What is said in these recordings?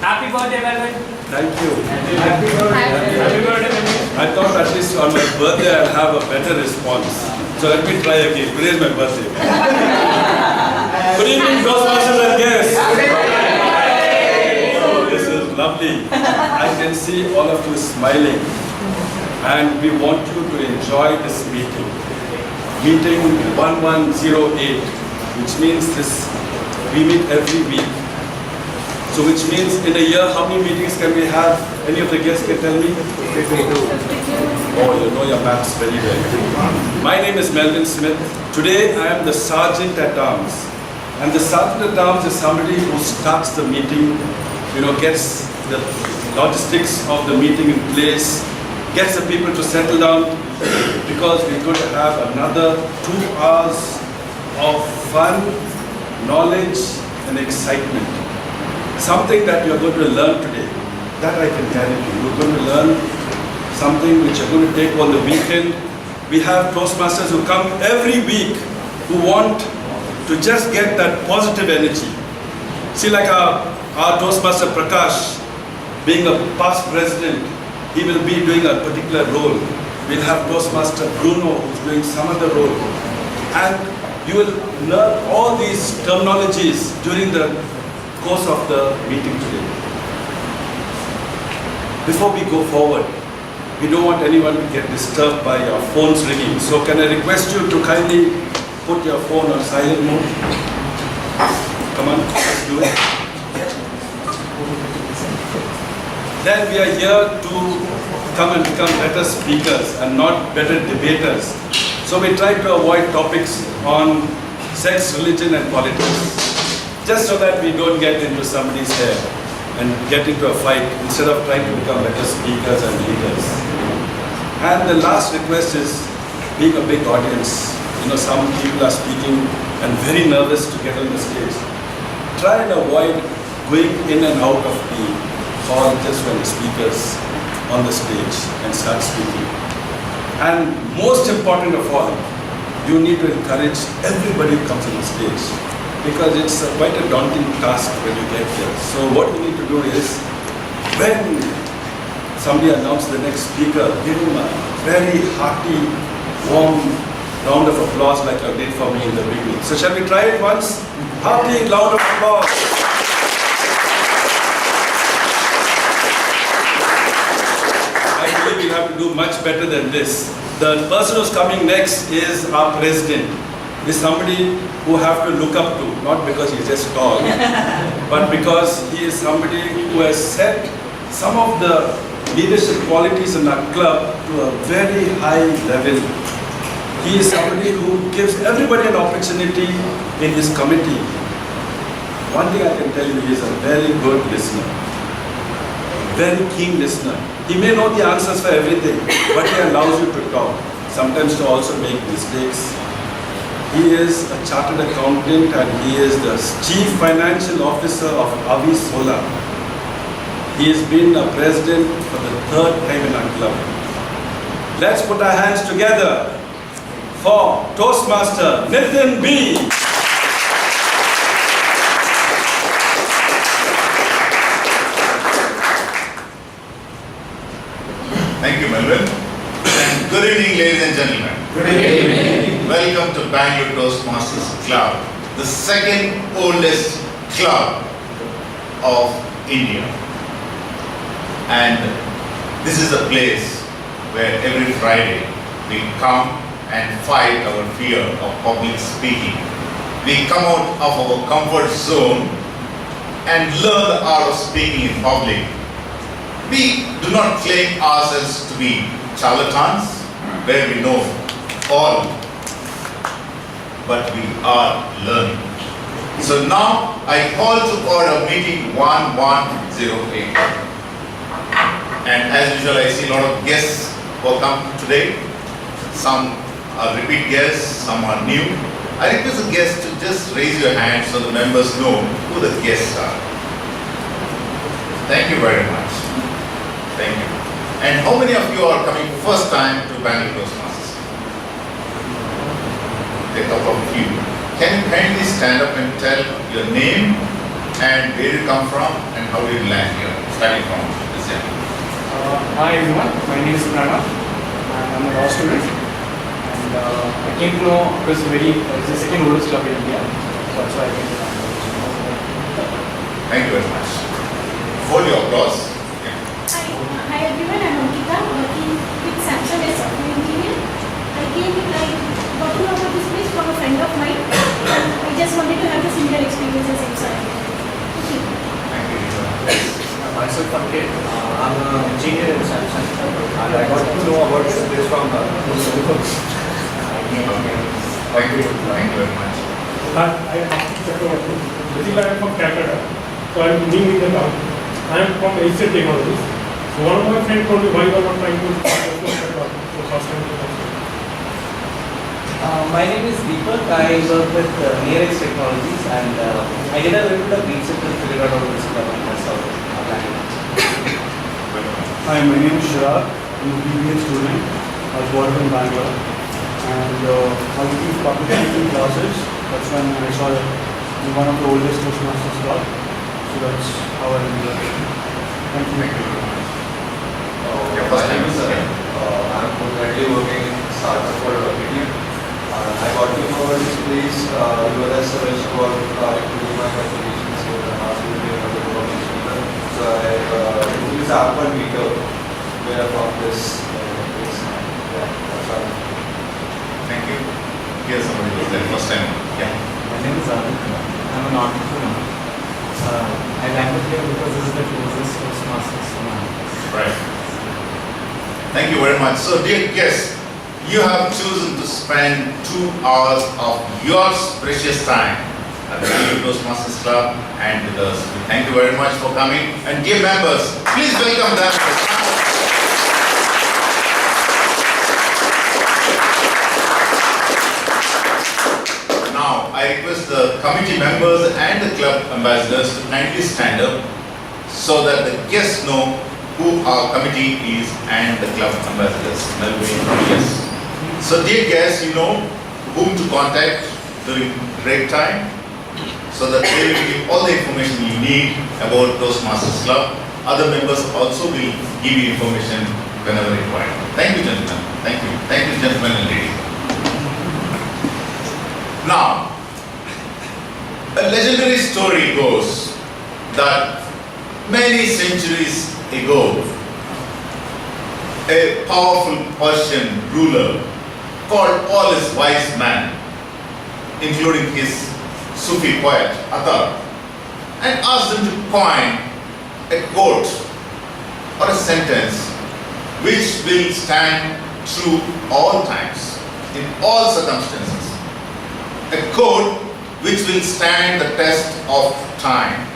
Happy birthday, Melvin. Thank you. Happy birthday. Happy birthday, Melvin. I thought at least on my birthday I'll have a better response. So let me try again. Today is my birthday. Good evening, Toastmasters and guests. Oh, this is lovely. I can see all of you smiling. And we want you to enjoy this meeting. Meeting 1108, which means we meet every week. So which means in a year, how many meetings can we have? Any of the guests can tell me? 52. Oh, you know your maths very well. My name is Melvin Smith. Today I am the Sergeant at Arms. And the Sergeant at Arms is somebody who starts the meeting, gets the logistics of the meeting in place, gets the people to settle down, because we're going to have another 2 hours of fun, knowledge and excitement. Something that you're going to learn today, that I can guarantee. You're going to learn something which you're going to take on the weekend. We have Toastmasters who come every week who want to just get that positive energy. See, like our Toastmaster Prakash, being a past president, he will be doing a particular role. We'll have Toastmaster Bruno who's doing some other role. And you will learn all these terminologies during the course of the meeting today. Before we go forward, we don't want anyone to get disturbed by your phones ringing. So can I request you to kindly put your phone on silent mode? Come on, let's do it. Then we are here to come and become better speakers and not better debaters. So we try to avoid topics on sex, religion and politics, just so that we don't get into somebody's hair and get into a fight instead of trying to become better speakers and leaders. And the last request is, being a big audience, some people are speaking and very nervous to get on the stage. Try and avoid going in and out of the hall just when the speakers on the stage and start speaking. And most important of all, you need to encourage everybody who comes on the stage, because it's quite a daunting task when you get here. So what you need to do is, when somebody announces the next speaker, give him a very hearty, warm round of applause like you did for me in the beginning. So shall we try it once? Hearty, loud of applause. I believe we'll have to do much better than this. The person who's coming next is our president. Is somebody who have to look up to, not because he's just tall, but because he is somebody who has set some of the leadership qualities in our club to a very high level. He is somebody who gives everybody an opportunity in his committee. One thing I can tell you, he is a very good listener, very keen listener. He may know the answers for everything, but he allows you to talk, sometimes to also make mistakes. He is a chartered accountant and he is the Chief Financial Officer of Avi Solar. He has been a president for the 3rd time in our club. Let's put our hands together for Toastmaster Nitin B. Thank you, Melvin. And good evening, ladies and gentlemen. Good evening. Welcome to Bangalore Toastmasters Club, the 2nd oldest club of India. And this is a place where every Friday we come and fight our fear of public speaking. We come out of our comfort zone and learn the art of speaking in public. We do not claim ourselves to be charlatans, where we know all, but we are learning. So now I call to order meeting 1108. And as usual, I see a lot of guests who have come today. Some are repeat guests, some are new. I request the guests to just raise your hand so the members know who the guests are. Thank you very much. Thank you. And how many of you are coming first time to Bangalore Toastmasters? A couple of you. Can you kindly stand up and tell your name and where you come from and how did you land here, starting from this year. Hi everyone, my name is Pranav and I'm a law student, and I came to know because it's the second oldest club in India, so that's why I came to know. Thank you very much. Hold your applause. Yeah. Hi everyone, I'm Ankita, working with Samsung as software engineer. I got to know about this place from a friend of mine, and I just wanted to have the similar experience as him. Thank you. Thank you. Myself, Ankit. I'm an engineer in Samsung, and I got to know about this place from books. Thank you very much. Hi, I am Chakravarti. Basically, I am from Calcutta, so I am new in the town. I am from SAA Technologies. So one of my friends told me why you are not trying to start a so first time to come. My name is Deepak. I work with Nearest Technologies, and I did a little bit of research and figured out this club and myself. Hi, my name is Shirag. I'm a BBA student. I was born in Bangalore. And I was in participating classes. That's when I saw that you're one of the oldest Toastmasters club. So that's how I ended up. Thank you. Your first time is I'm currently working in startup called Rocket. I got to know about this place. You were as suggested about including my applications, so I asked you to be a bit about this. So I use the app called Meetup, where I found this place. Yeah, that's all. Thank you. Here's somebody who was there first time. Yeah. My name is Arun. I'm an entrepreneur. I landed here because this is the closest Toastmasters to my house. Right. Thank you very much. So, dear guests, you have chosen to spend 2 hours of your precious time at the Toastmasters Club and with us. We thank you very much for coming. And dear members, please welcome them. Now, I request the committee members and the club ambassadors to kindly stand up so that the guests know who our committee is and the club ambassadors. Yes. So dear guests, you know whom to contact during break time so that they will give all the information you need about Toastmasters Club. Other members also will give you information whenever required. Thank you, gentlemen. Thank you. Thank you, gentlemen and ladies. Now, a legendary story goes that many centuries ago, a powerful Persian ruler called all his wise men, including his Sufi poet Attar, and asked them to coin a quote or a sentence which will stand through all times, in all circumstances. A code which will stand the test of time.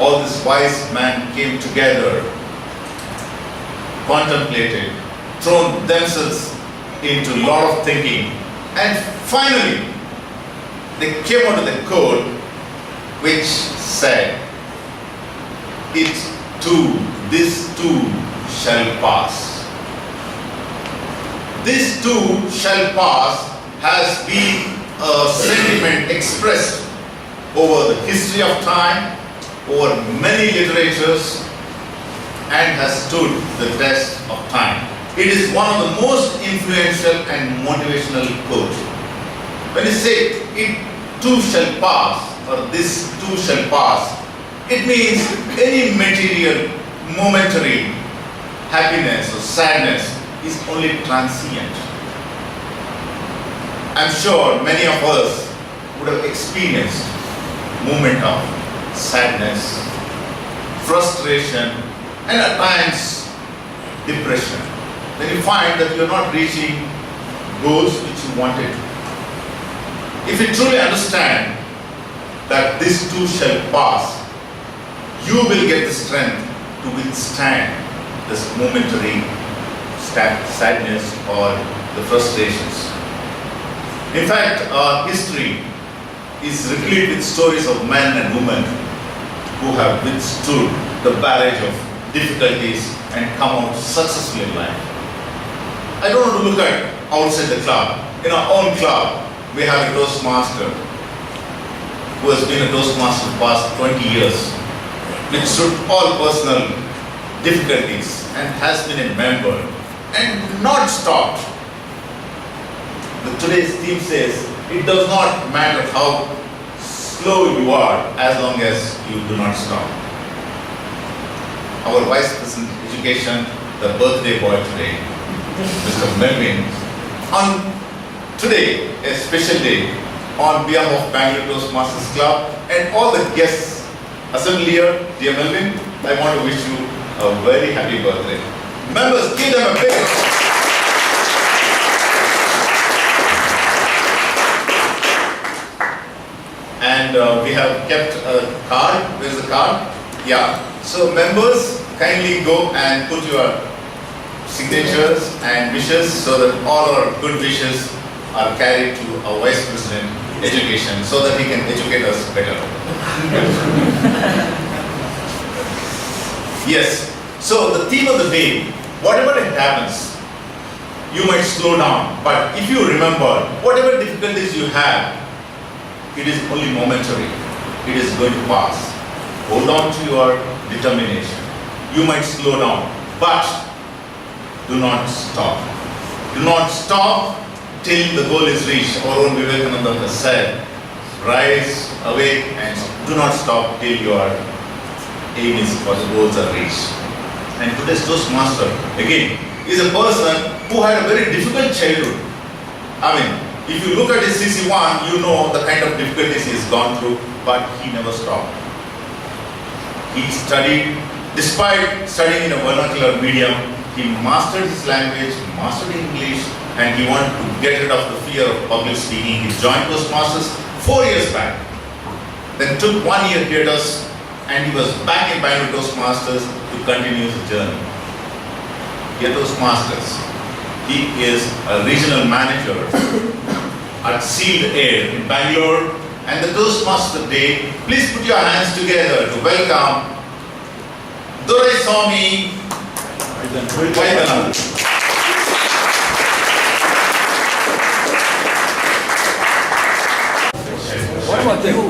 All these wise men came together, contemplated, thrown themselves into a lot of thinking, and finally they came out with a code which said, this too shall pass. This too shall pass has been a sentiment expressed over the history of time, over many literatures, and has stood the test of time. It is one of the most influential and motivational quotes. When you say, it too shall pass, or this too shall pass, it means any material, momentary happiness or sadness is only transient. I'm sure many of us would have experienced moment of sadness, frustration, and at times depression. Then you find that you're not reaching goals which you wanted. If you truly understand that this too shall pass, you will get the strength to withstand this momentary sadness or the frustrations. In fact, our history is replete with stories of men and women who have withstood the barrage of difficulties and come out successfully in life. I don't want to look at outside the club. In our own club, we have a Toastmaster. who has been a Toastmaster for the past 20 years, withstood all personal difficulties and has been a member and not stopped. Today's theme says, it does not matter how slow you are as long as you do not stop. Our Vice President of Education, the birthday boy today, Mr. Melvin, on today, a special day, on behalf of Bangalore Toastmasters Club and all the guests assembled here, dear Melvin, I want to wish you a very happy birthday. Members, give them a big round. And we have kept a card. Where's the card? Yeah. So members, kindly go and put your signatures and wishes so that all our good wishes are carried to our Vice President Education so that he can educate us better. Yes. So the theme of the day, whatever it happens, you might slow down. But if you remember, whatever difficulties you have, it is only momentary. It is going to pass. Hold on to your determination. You might slow down, but do not stop. Do not stop till the goal is reached. Our own Vivekananda has said, rise, awake, and do not stop till your aim is or the goals are reached. And today's Toastmaster, again, is a person who had a very difficult childhood. I mean, if you look at his CC1, you know the kind of difficulties he has gone through, but he never stopped. He studied, despite studying in a vernacular medium, he mastered his language, mastered English, and he wanted to get rid of the fear of public speaking. He joined Toastmasters 4 years back. Then took 1 year hiatus, and he was back in Bangalore Toastmasters to continue his journey. Here Toastmasters. He is a regional manager at Sealed Air in Bangalore. And the Toastmaster Day, please put your hands together to welcome Doraiswamy Vaidanand. What about you?